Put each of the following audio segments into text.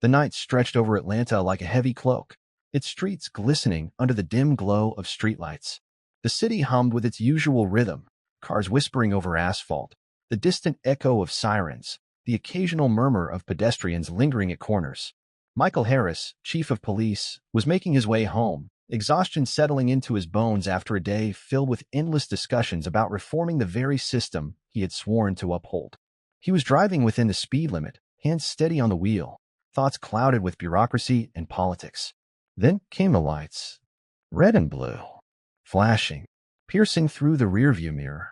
The night stretched over Atlanta like a heavy cloak, its streets glistening under the dim glow of streetlights. The city hummed with its usual rhythm, cars whispering over asphalt, the distant echo of sirens, the occasional murmur of pedestrians lingering at corners. Michael Harris, chief of police, was making his way home, exhaustion settling into his bones after a day filled with endless discussions about reforming the very system he had sworn to uphold. He was driving within the speed limit, hands steady on the wheel, thoughts clouded with bureaucracy and politics. Then came the lights, red and blue, flashing, piercing through the rearview mirror.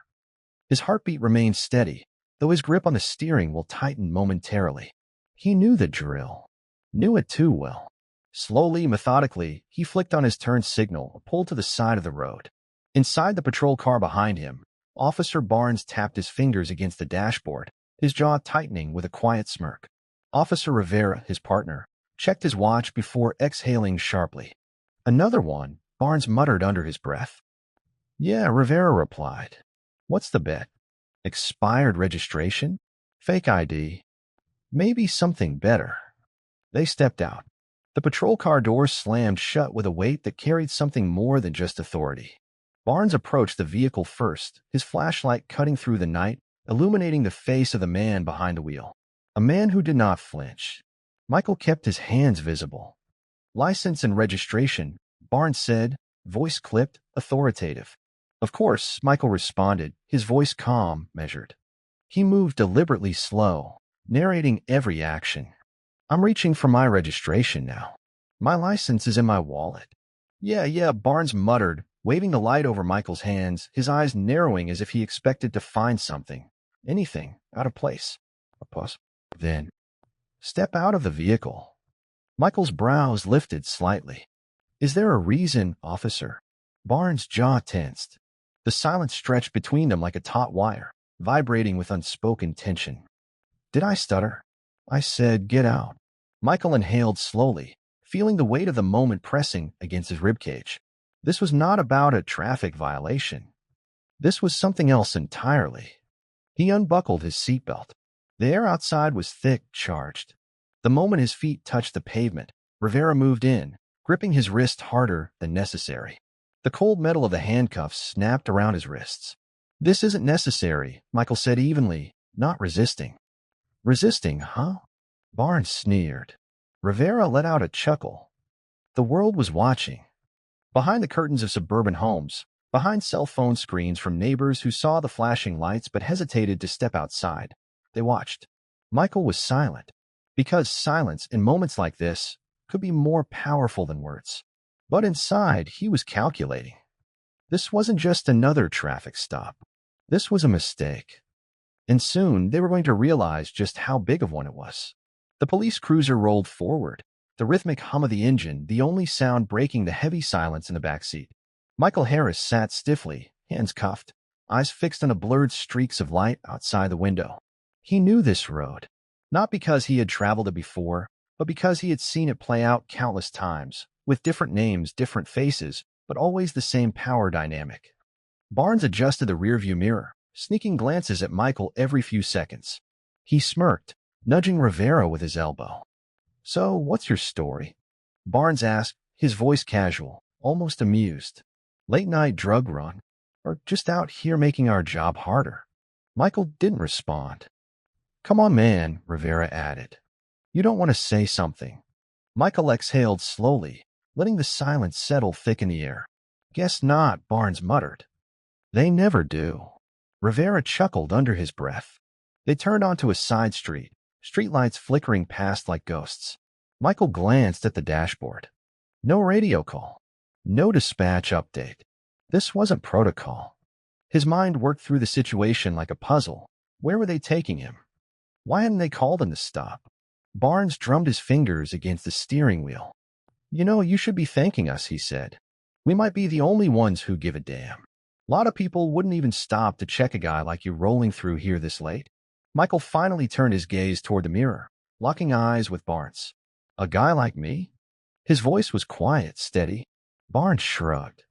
His heartbeat remained steady, though his grip on the steering wheel tightened momentarily. He knew the drill, knew it too well. Slowly, methodically, he flicked on his turn signal, pulled to the side of the road. Inside the patrol car behind him, Officer Barnes tapped his fingers against the dashboard, his jaw tightening with a quiet smirk. Officer Rivera, his partner, checked his watch before exhaling sharply. "Another one," Barnes muttered under his breath. "Yeah," Rivera replied. "What's the bet? Expired registration? Fake ID? Maybe something better." They stepped out. The patrol car doors slammed shut with a weight that carried something more than just authority. Barnes approached the vehicle first, his flashlight cutting through the night, illuminating the face of the man behind the wheel. A man who did not flinch. Michael kept his hands visible. "License and registration," Barnes said, voice clipped, authoritative. "Of course," Michael responded, his voice calm, measured. He moved deliberately slow, narrating every action. "I'm reaching for my registration now. My license is in my wallet." Yeah, Barnes muttered, waving the light over Michael's hands, his eyes narrowing as if he expected to find something, anything, out of place. A pause. Then, "Step out of the vehicle." Michael's brows lifted slightly. "Is there a reason, officer?" Barnes' jaw tensed. The silence stretched between them like a taut wire, vibrating with unspoken tension. "Did I stutter?" "I said, get out." Michael inhaled slowly, feeling the weight of the moment pressing against his ribcage. This was not about a traffic violation. This was something else entirely. He unbuckled his seatbelt. The air outside was thick, charged. The moment his feet touched the pavement, Rivera moved in, gripping his wrist harder than necessary. The cold metal of the handcuffs snapped around his wrists. "This isn't necessary," Michael said evenly, not resisting. "Resisting, huh?" Barnes sneered. Rivera let out a chuckle. The world was watching. Behind the curtains of suburban homes, behind cell phone screens from neighbors who saw the flashing lights but hesitated to step outside, they watched. Michael was silent, because silence in moments like this could be more powerful than words. But inside, he was calculating. This wasn't just another traffic stop. This was a mistake. And soon they were going to realize just how big of one it was. The police cruiser rolled forward, the rhythmic hum of the engine the only sound breaking the heavy silence in the back seat. Michael Harris sat stiffly, hands cuffed, eyes fixed on the blurred streaks of light outside the window. He knew this road, not because he had traveled it before, but because he had seen it play out countless times, with different names, different faces, but always the same power dynamic. Barnes adjusted the rearview mirror, sneaking glances at Michael every few seconds. He smirked, nudging Rivera with his elbow. "So, what's your story?" Barnes asked, his voice casual, almost amused. "Late-night drug run, or just out here making our job harder?" Michael didn't respond. "Come on, man," Rivera added. "You don't want to say something." Michael exhaled slowly, letting the silence settle thick in the air. "Guess not," Barnes muttered. "They never do." Rivera chuckled under his breath. They turned onto a side street, streetlights flickering past like ghosts. Michael glanced at the dashboard. No radio call. No dispatch update. This wasn't protocol. His mind worked through the situation like a puzzle. Where were they taking him? Why hadn't they called him to stop? Barnes drummed his fingers against the steering wheel. "You know, you should be thanking us," he said. "We might be the only ones who give a damn. A lot of people wouldn't even stop to check a guy like you rolling through here this late." Michael finally turned his gaze toward the mirror, locking eyes with Barnes. "A guy like me?" His voice was quiet, steady. Barnes shrugged.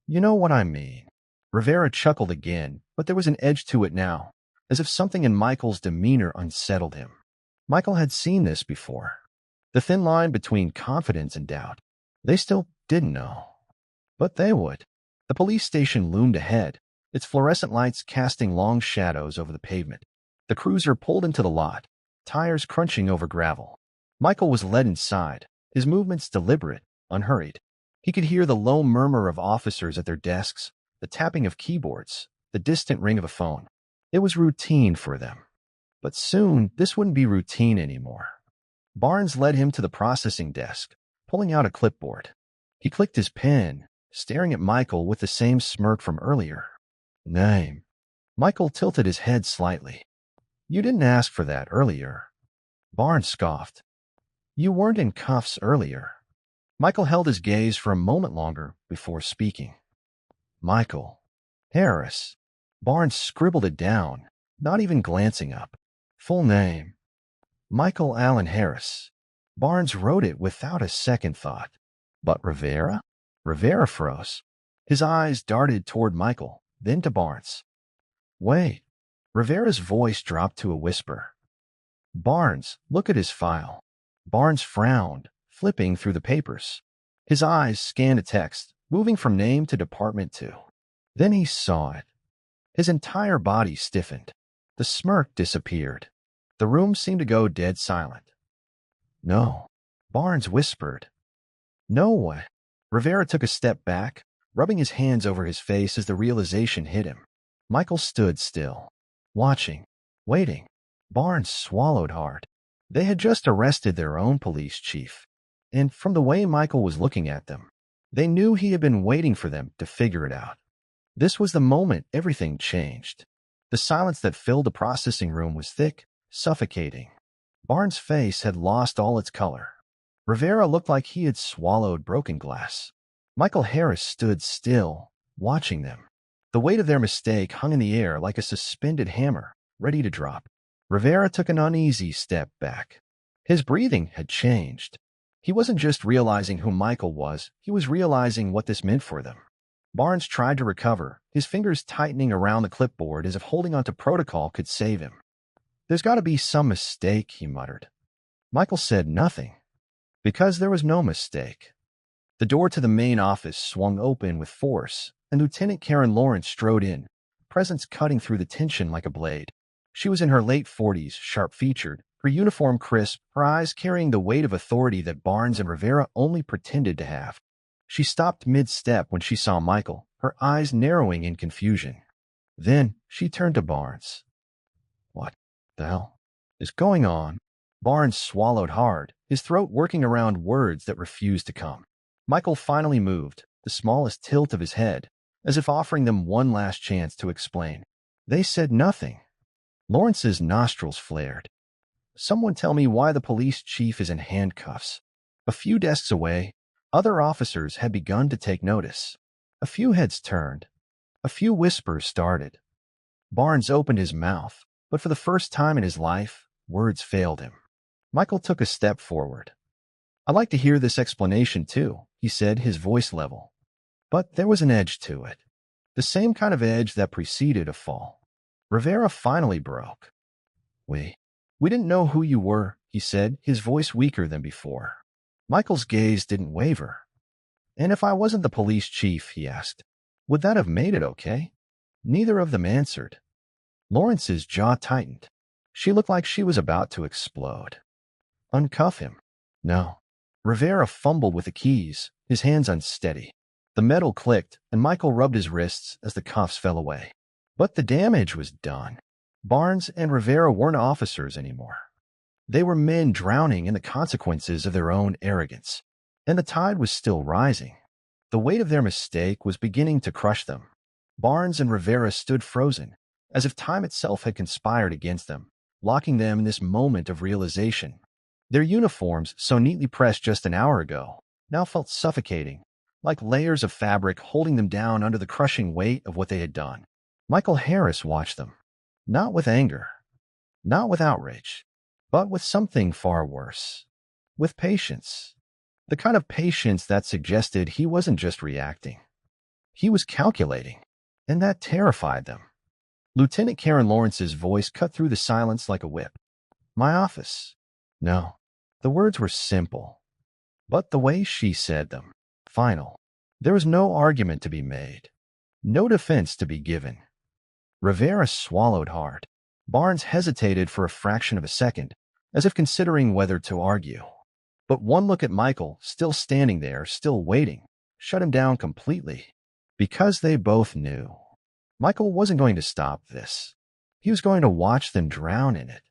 "You know what I mean." Rivera chuckled again, but there was an edge to it now, as if something in Michael's demeanor unsettled him. Michael had seen this before. The thin line between confidence and doubt. They still didn't know. But they would. The police station loomed ahead, its fluorescent lights casting long shadows over the pavement. The cruiser pulled into the lot, tires crunching over gravel. Michael was led inside, his movements deliberate, unhurried. He could hear the low murmur of officers at their desks, the tapping of keyboards, the distant ring of a phone. It was routine for them. But soon, this wouldn't be routine anymore. Barnes led him to the processing desk, pulling out a clipboard. He clicked his pen, staring at Michael with the same smirk from earlier. Name. Michael tilted his head slightly. You didn't ask for that earlier. Barnes scoffed. You weren't in cuffs earlier. Michael held his gaze for a moment longer before speaking. Michael. Harris. Barnes scribbled it down, not even glancing up. Full name. Michael Allen Harris. Barnes wrote it without a second thought. But Rivera? Rivera froze. His eyes darted toward Michael, then to Barnes. Wait. Rivera's voice dropped to a whisper. Barnes, look at his file. Barnes frowned, flipping through the papers. His eyes scanned a text, moving from name to department to. Then he saw it. His entire body stiffened. The smirk disappeared. The room seemed to go dead silent. No. Barnes whispered. No way. Rivera took a step back, rubbing his hands over his face as the realization hit him. Michael stood still, watching, waiting. Barnes swallowed hard. They had just arrested their own police chief, and from the way Michael was looking at them, they knew he had been waiting for them to figure it out. This was the moment everything changed. The silence that filled the processing room was thick, suffocating. Barnes' face had lost all its color. Rivera looked like he had swallowed broken glass. Michael Harris stood still, watching them. The weight of their mistake hung in the air like a suspended hammer, ready to drop. Rivera took an uneasy step back. His breathing had changed. He wasn't just realizing who Michael was, he was realizing what this meant for them. Barnes tried to recover, his fingers tightening around the clipboard as if holding onto protocol could save him. There's got to be some mistake, he muttered. Michael said nothing. Because there was no mistake. The door to the main office swung open with force, and Lieutenant Karen Lawrence strode in, presence cutting through the tension like a blade. She was in her late 40s, sharp-featured, her uniform crisp, her eyes carrying the weight of authority that Barnes and Rivera only pretended to have. She stopped mid-step when she saw Michael, her eyes narrowing in confusion. Then she turned to Barnes. What the hell is going on? Barnes swallowed hard, his throat working around words that refused to come. Michael finally moved, the smallest tilt of his head, as if offering them one last chance to explain. They said nothing. Lawrence's nostrils flared. Someone tell me why the police chief is in handcuffs. A few desks away, other officers had begun to take notice. A few heads turned. A few whispers started. Barnes opened his mouth, but for the first time in his life, words failed him. Michael took a step forward. I'd like to hear this explanation too, he said, his voice level. But there was an edge to it. The same kind of edge that preceded a fall. Rivera finally broke. We didn't know who you were, he said, his voice weaker than before. Michael's gaze didn't waver. And if I wasn't the police chief, he asked, would that have made it okay? Neither of them answered. Lawrence's jaw tightened. She looked like she was about to explode. Uncuff him. No. Rivera fumbled with the keys, his hands unsteady. The metal clicked, and Michael rubbed his wrists as the cuffs fell away. But the damage was done. Barnes and Rivera weren't officers anymore. They were men drowning in the consequences of their own arrogance. And the tide was still rising. The weight of their mistake was beginning to crush them. Barnes and Rivera stood frozen, as if time itself had conspired against them, locking them in this moment of realization. Their uniforms, so neatly pressed just an hour ago, now felt suffocating, like layers of fabric holding them down under the crushing weight of what they had done. Michael Harris watched them, not with anger, not with outrage, but with something far worse, with patience. The kind of patience that suggested he wasn't just reacting. He was calculating, and that terrified them. Lieutenant Karen Lawrence's voice cut through the silence like a whip. My office. No. The words were simple, but the way she said them, final. There was no argument to be made, no defense to be given. Rivera swallowed hard. Barnes hesitated for a fraction of a second, as if considering whether to argue. But one look at Michael, still standing there, still waiting, shut him down completely. Because they both knew. Michael wasn't going to stop this. He was going to watch them drown in it.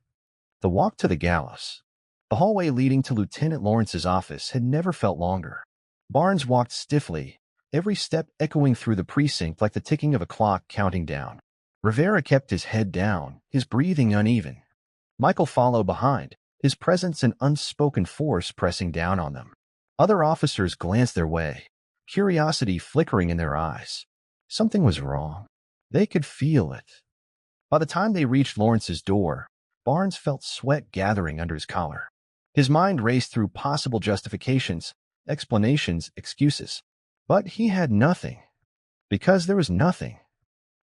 The walk to the gallows. The hallway leading to Lieutenant Lawrence's office had never felt longer. Barnes walked stiffly, every step echoing through the precinct like the ticking of a clock counting down. Rivera kept his head down, his breathing uneven. Michael followed behind, his presence an unspoken force pressing down on them. Other officers glanced their way, curiosity flickering in their eyes. Something was wrong. They could feel it. By the time they reached Lawrence's door, Barnes felt sweat gathering under his collar. His mind raced through possible justifications, explanations, excuses. But he had nothing. Because there was nothing.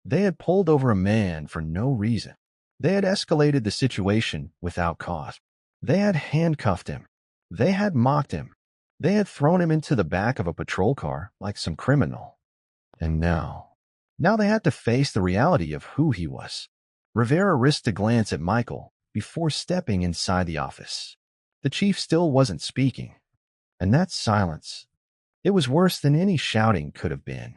They had pulled over a man for no reason. They had escalated the situation without cause. They had handcuffed him. They had mocked him. They had thrown him into the back of a patrol car like some criminal. And now they had to face the reality of who he was. Rivera risked a glance at Michael before stepping inside the office. The chief still wasn't speaking. And that silence, it was worse than any shouting could have been.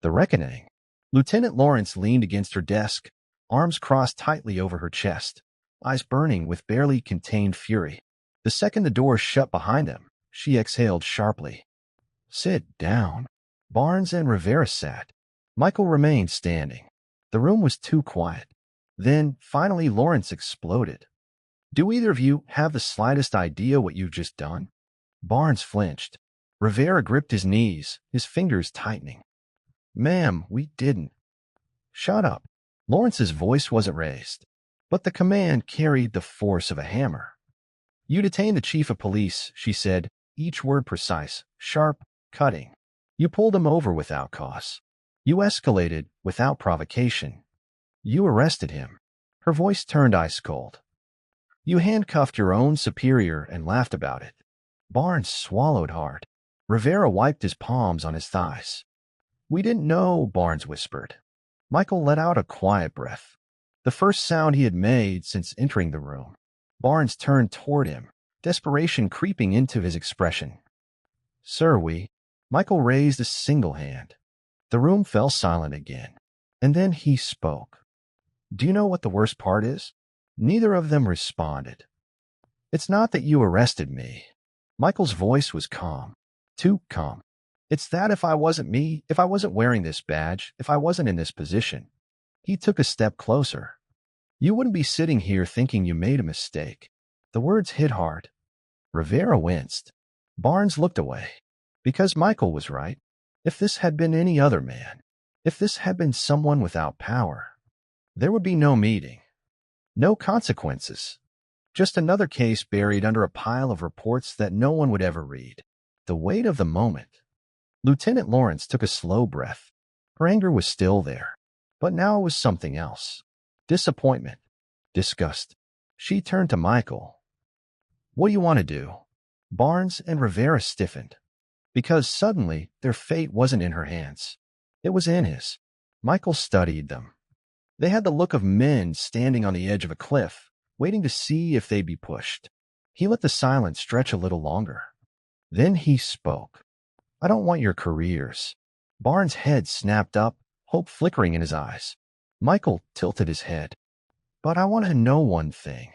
The reckoning. Lieutenant Lawrence leaned against her desk, arms crossed tightly over her chest, eyes burning with barely contained fury. The second the door shut behind them, she exhaled sharply. Sit down. Barnes and Rivera sat. Michael remained standing. The room was too quiet. Then, finally, Lawrence exploded. Do either of you have the slightest idea what you've just done? Barnes flinched. Rivera gripped his knees, his fingers tightening. Ma'am, we didn't. Shut up. Lawrence's voice wasn't raised, but the command carried the force of a hammer. You detained the chief of police, she said, each word precise, sharp, cutting. You pulled him over without cause. You escalated without provocation. You arrested him. Her voice turned ice cold. You handcuffed your own superior and laughed about it. Barnes swallowed hard. Rivera wiped his palms on his thighs. We didn't know, Barnes whispered. Michael let out a quiet breath, the first sound he had made since entering the room. Barnes turned toward him, desperation creeping into his expression. Sir, Michael raised a single hand. The room fell silent again, and then he spoke. Do you know what the worst part is? Neither of them responded. It's not that you arrested me. Michael's voice was calm, too calm. It's that if I wasn't me, if I wasn't wearing this badge, if I wasn't in this position. He took a step closer. You wouldn't be sitting here thinking you made a mistake. The words hit hard. Rivera winced. Barnes looked away. Because Michael was right. If this had been any other man, if this had been someone without power, there would be no meeting, no consequences. Just another case buried under a pile of reports that no one would ever read. The weight of the moment. Lieutenant Lawrence took a slow breath. Her anger was still there, but now it was something else. Disappointment. Disgust. She turned to Michael. What do you want to do? Barnes and Rivera stiffened, because suddenly their fate wasn't in her hands. It was in his. Michael studied them. They had the look of men standing on the edge of a cliff, waiting to see if they'd be pushed. He let the silence stretch a little longer. Then he spoke. I don't want your careers. Barnes' head snapped up, hope flickering in his eyes. Michael tilted his head. But I want to know one thing.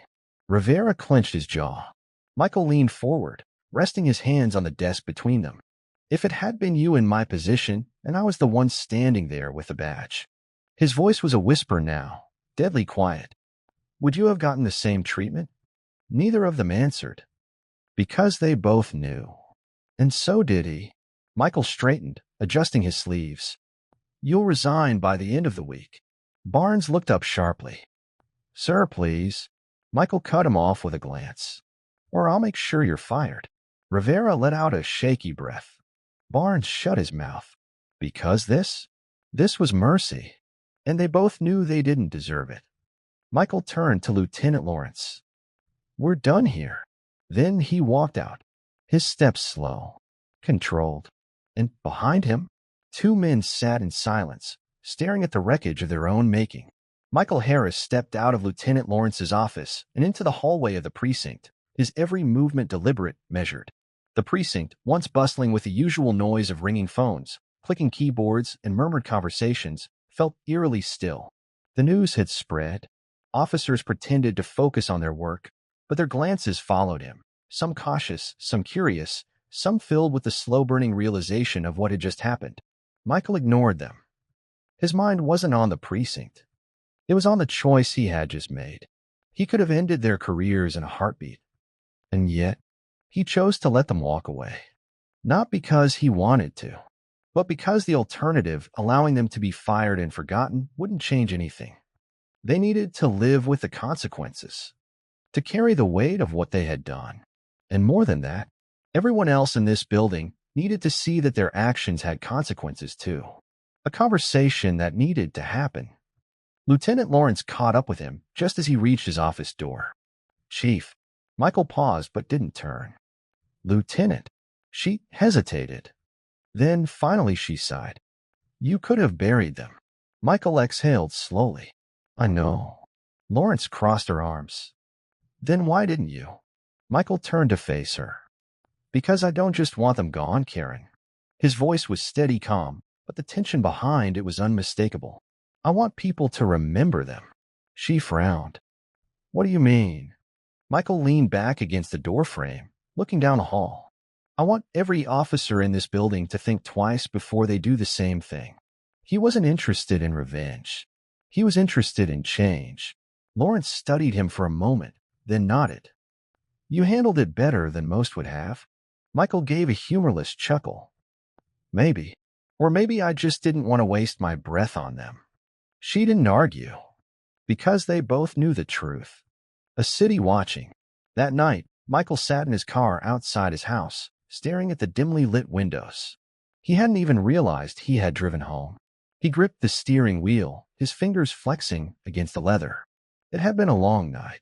Rivera clenched his jaw. Michael leaned forward, resting his hands on the desk between them. If it had been you in my position, and I was the one standing there with the badge. His voice was a whisper now, deadly quiet. Would you have gotten the same treatment? Neither of them answered. Because they both knew. And so did he. Michael straightened, adjusting his sleeves. You'll resign by the end of the week. Barnes looked up sharply. Sir, please. Michael cut him off with a glance. Or I'll make sure you're fired. Rivera let out a shaky breath. Barnes shut his mouth. Because this? This was mercy. And they both knew they didn't deserve it. Michael turned to Lieutenant Lawrence. We're done here. Then he walked out, his steps slow, controlled, and behind him, two men sat in silence, staring at the wreckage of their own making. Michael Harris stepped out of Lieutenant Lawrence's office and into the hallway of the precinct, his every movement deliberate, measured. The precinct, once bustling with the usual noise of ringing phones, clicking keyboards, and murmured conversations, felt eerily still. The news had spread. Officers pretended to focus on their work, but their glances followed him, some cautious, some curious, some filled with the slow-burning realization of what had just happened. Michael ignored them. His mind wasn't on the precinct. It was on the choice he had just made. He could have ended their careers in a heartbeat. And yet, he chose to let them walk away. Not because he wanted to, but because the alternative, allowing them to be fired and forgotten, wouldn't change anything. They needed to live with the consequences, to carry the weight of what they had done. And more than that, everyone else in this building needed to see that their actions had consequences too. A conversation that needed to happen. Lieutenant Lawrence caught up with him just as he reached his office door. "Chief." Michael paused but didn't turn. "Lieutenant." She hesitated. Then finally she sighed. "You could have buried them." Michael exhaled slowly. "I know." Lawrence crossed her arms. "Then why didn't you?" Michael turned to face her. "Because I don't just want them gone, Karen." His voice was steady, calm, but the tension behind it was unmistakable. "I want people to remember them." She frowned. "What do you mean?" Michael leaned back against the doorframe, looking down the hall. "I want every officer in this building to think twice before they do the same thing." He wasn't interested in revenge. He was interested in change. Lawrence studied him for a moment, then nodded. "You handled it better than most would have." Michael gave a humorless chuckle. "Maybe. Or maybe I just didn't want to waste my breath on them." She didn't argue, because they both knew the truth. A city watching. That night, Michael sat in his car outside his house, staring at the dimly lit windows. He hadn't even realized he had driven home. He gripped the steering wheel, his fingers flexing against the leather. It had been a long night,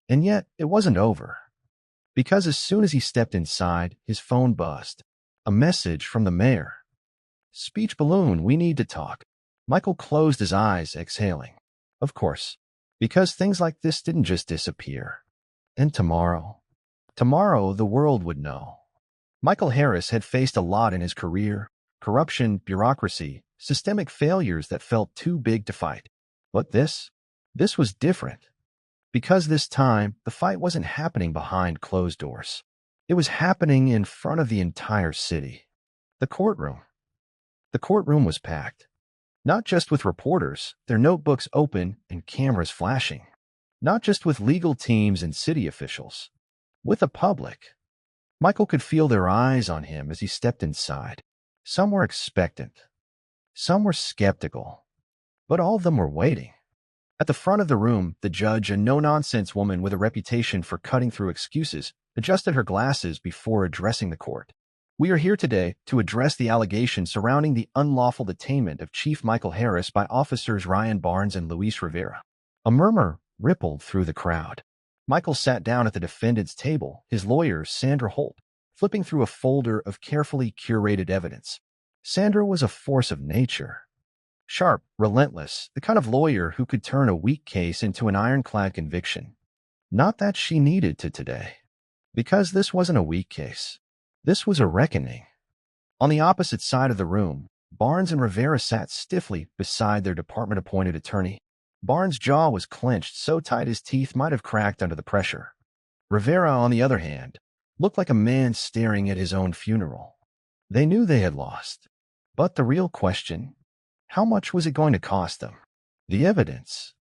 and yet it wasn't over. Because as soon as he stepped inside, his phone buzzed. A message from the mayor. "Speech balloon, we need to talk." Michael closed his eyes, exhaling. Of course, because things like this didn't just disappear. And tomorrow the world would know. Michael Harris had faced a lot in his career: corruption, bureaucracy, systemic failures that felt too big to fight. But this was different. Because this time, the fight wasn't happening behind closed doors. It was happening in front of the entire city. The courtroom. The courtroom was packed. Not just with reporters, their notebooks open and cameras flashing. Not just with legal teams and city officials. With the public. Michael could feel their eyes on him as he stepped inside. Some were expectant. Some were skeptical. But all of them were waiting. At the front of the room, the judge, a no-nonsense woman with a reputation for cutting through excuses, adjusted her glasses before addressing the court. "We are here today to address the allegations surrounding the unlawful detainment of Chief Michael Harris by officers Ryan Barnes and Luis Rivera." A murmur rippled through the crowd. Michael sat down at the defendant's table, his lawyer, Sandra Holt, flipping through a folder of carefully curated evidence. Sandra was a force of nature. Sharp, relentless, the kind of lawyer who could turn a weak case into an ironclad conviction. Not that she needed to today. Because this wasn't a weak case. This was a reckoning. On the opposite side of the room, Barnes and Rivera sat stiffly beside their department-appointed attorney. Barnes' jaw was clenched so tight his teeth might have cracked under the pressure. Rivera, on the other hand, looked like a man staring at his own funeral. They knew they had lost. But the real question: how much was it going to cost them? The evidence.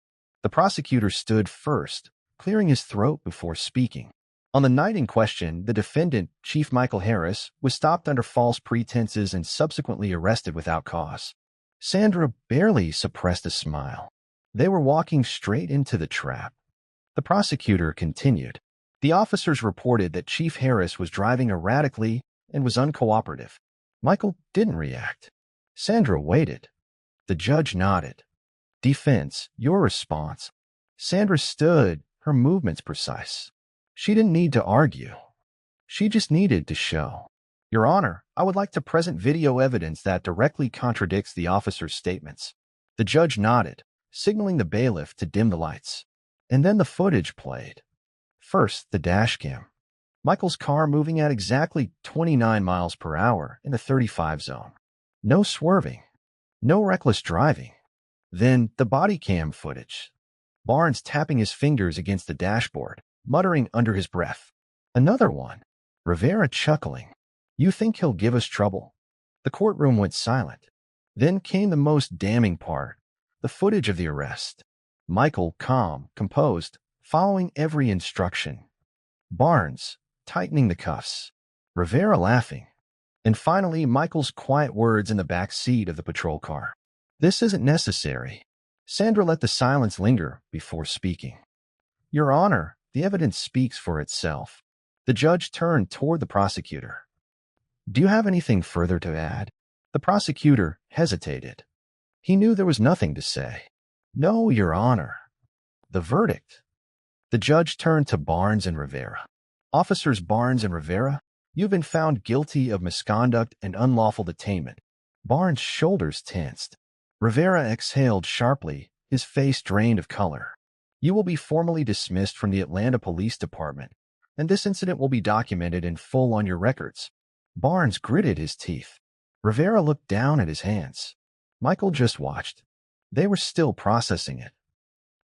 The prosecutor stood first, clearing his throat before speaking. On the night in question, the defendant, Chief Michael Harris, was stopped under false pretenses and subsequently arrested without cause. Sandra barely suppressed a smile. They were walking straight into the trap. The prosecutor continued. The officers reported that Chief Harris was driving erratically and was uncooperative. Michael didn't react. Sandra waited. The judge nodded. Defense, your response. Sandra stood, her movements precise. She didn't need to argue. She just needed to show. Your Honor, I would like to present video evidence that directly contradicts the officer's statements. The judge nodded, signaling the bailiff to dim the lights. And then the footage played. First, the dashcam. Michael's car moving at exactly 29 miles per hour in the 35 zone. No swerving. No reckless driving. Then the body cam footage. Barnes tapping his fingers against the dashboard, muttering under his breath. Another one. Rivera chuckling. You think he'll give us trouble? The courtroom went silent. Then came the most damning part, the footage of the arrest. Michael, calm, composed, following every instruction. Barnes, tightening the cuffs. Rivera laughing. And finally, Michael's quiet words in the back seat of the patrol car. This isn't necessary. Sandra let the silence linger before speaking. Your Honor, the evidence speaks for itself. The judge turned toward the prosecutor. Do you have anything further to add? The prosecutor hesitated. He knew there was nothing to say. No, Your Honor. The verdict. The judge turned to Barnes and Rivera. Officers Barnes and Rivera, you've been found guilty of misconduct and unlawful detainment. Barnes' shoulders tensed. Rivera exhaled sharply, his face drained of color. You will be formally dismissed from the Atlanta Police Department, and this incident will be documented in full on your records. Barnes gritted his teeth. Rivera looked down at his hands. Michael just watched. They were still processing it.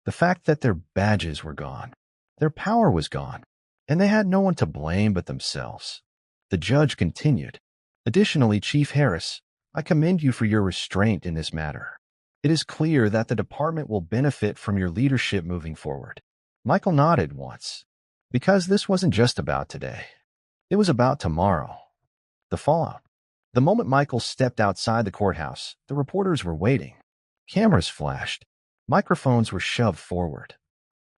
The fact that their badges were gone, their power was gone, and they had no one to blame but themselves. The judge continued. Additionally, Chief Harris, I commend you for your restraint in this matter. It is clear that the department will benefit from your leadership moving forward. Michael nodded once. Because this wasn't just about today. It was about tomorrow. The fallout. The moment Michael stepped outside the courthouse, the reporters were waiting. Cameras flashed. Microphones were shoved forward.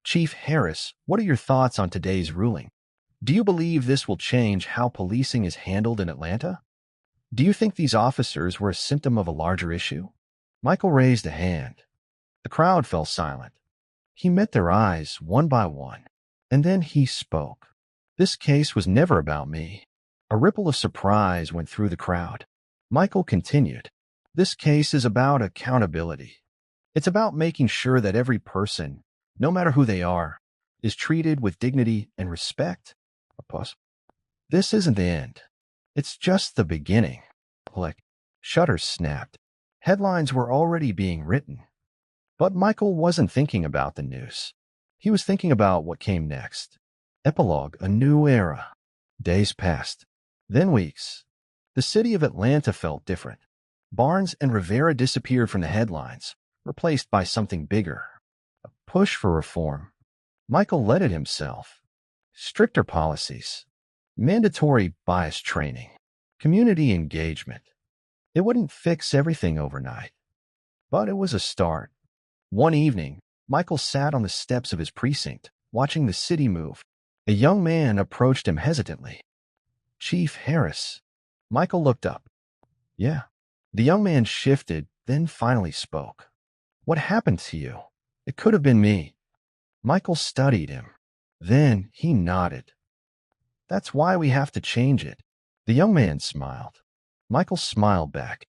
Chief Harris, what are your thoughts on today's ruling? Do you believe this will change how policing is handled in Atlanta? Do you think these officers were a symptom of a larger issue? Michael raised a hand. The crowd fell silent. He met their eyes one by one, and then he spoke. This case was never about me. A ripple of surprise went through the crowd. Michael continued. This case is about accountability. It's about making sure that every person, no matter who they are, is treated with dignity and respect. A pause. This isn't the end. It's just the beginning. Shutters snapped. Headlines were already being written. But Michael wasn't thinking about the news. He was thinking about what came next. Epilogue, a new era. Days passed. Then weeks. The city of Atlanta felt different. Barnes and Rivera disappeared from the headlines, replaced by something bigger. A push for reform. Michael led it himself. Stricter policies. Mandatory bias training. Community engagement. It wouldn't fix everything overnight. But it was a start. One evening, Michael sat on the steps of his precinct, watching the city move. A young man approached him hesitantly. Chief Harris. Michael looked up. Yeah. The young man shifted, then finally spoke. What happened to you? It could have been me. Michael studied him. Then he nodded. That's why we have to change it. The young man smiled. Michael smiled back.